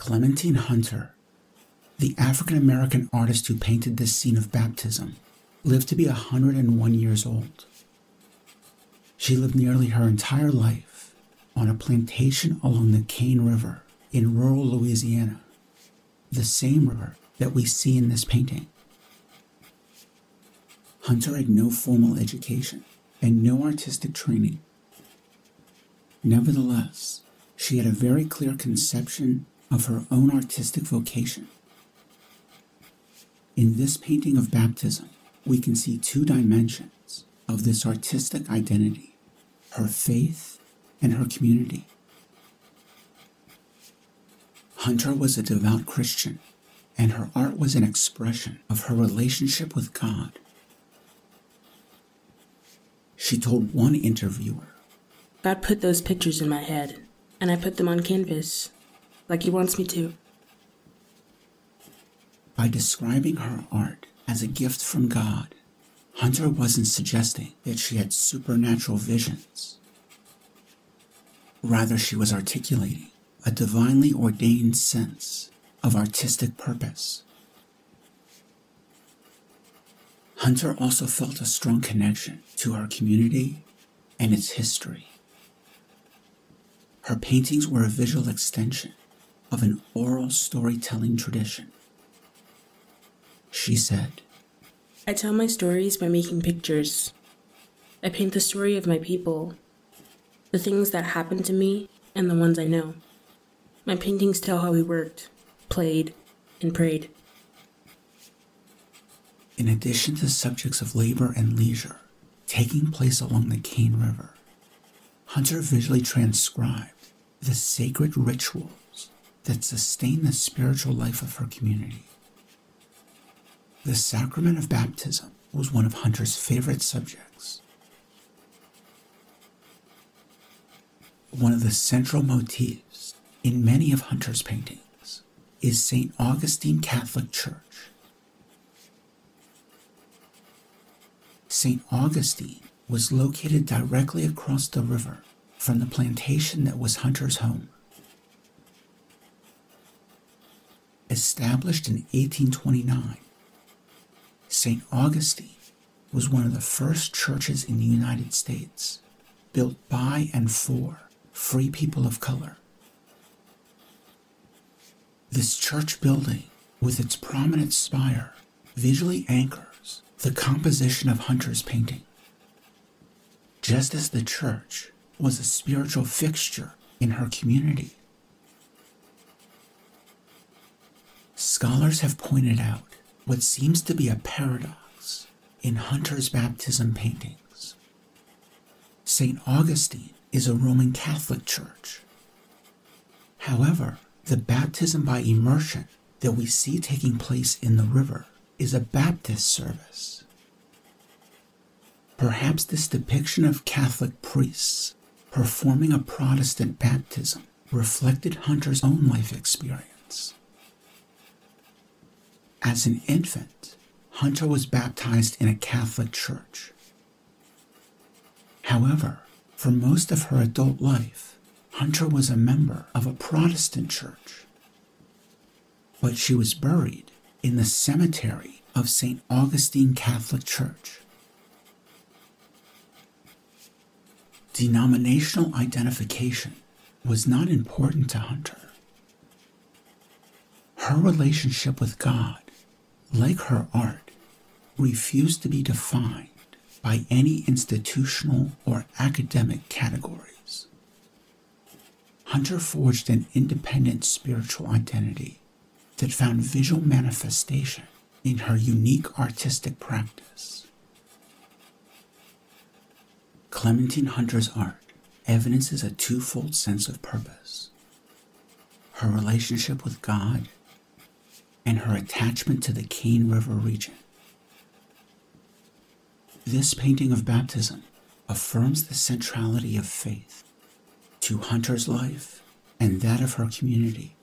Clementine Hunter, the African-American artist who painted this scene of baptism, lived to be 101 years old. She lived nearly her entire life on a plantation along the Cane River in rural Louisiana, the same river that we see in this painting. Hunter had no formal education and no artistic training. Nevertheless, she had a very clear conception of her own artistic vocation. In this painting of baptism, we can see two dimensions of this artistic identity: her faith and her community. Hunter was a devout Christian, and her art was an expression of her relationship with God. She told one interviewer, "God put those pictures in my head, and I put them on canvas, like He wants me to." By describing her art as a gift from God, Hunter wasn't suggesting that she had supernatural visions. Rather, she was articulating a divinely ordained sense of artistic purpose. Hunter also felt a strong connection to her community and its history. Her paintings were a visual extension of an oral storytelling tradition. She said, "I tell my stories by making pictures. I paint the story of my people, the things that happened to me and the ones I know. My paintings tell how we worked, played, and prayed." In addition to subjects of labor and leisure taking place along the Cane River, Hunter visually transcribed the sacred rituals that sustain the spiritual life of her community. The sacrament of baptism was one of Hunter's favorite subjects. One of the central motifs in many of Hunter's paintings is St. Augustine Catholic Church. St. Augustine was located directly across the river from the plantation that was Hunter's home. Established in 1829, St. Augustine was one of the first churches in the United States built by and for free people of color. This church building, with its prominent spire, visually anchors the composition of Hunter's painting. Just as the church was a spiritual fixture in her community, scholars have pointed out what seems to be a paradox in Hunter's baptism paintings. St. Augustine is a Roman Catholic church. However, the baptism by immersion that we see taking place in the river is a Baptist service. Perhaps this depiction of Catholic priests performing a Protestant baptism reflected Hunter's own life experience. As an infant, Hunter was baptized in a Catholic church. However, for most of her adult life, Hunter was a member of a Protestant church. But she was buried in the cemetery of St. Augustine Catholic Church. Denominational identification was not important to Hunter. Her relationship with God, like her art, refused to be defined by any institutional or academic categories. Hunter forged an independent spiritual identity that found visual manifestation in her unique artistic practice. Clementine Hunter's art evidences a twofold sense of purpose: her relationship with God and her attachment to the Cane River region. This painting of baptism affirms the centrality of faith to Hunter's life and that of her community.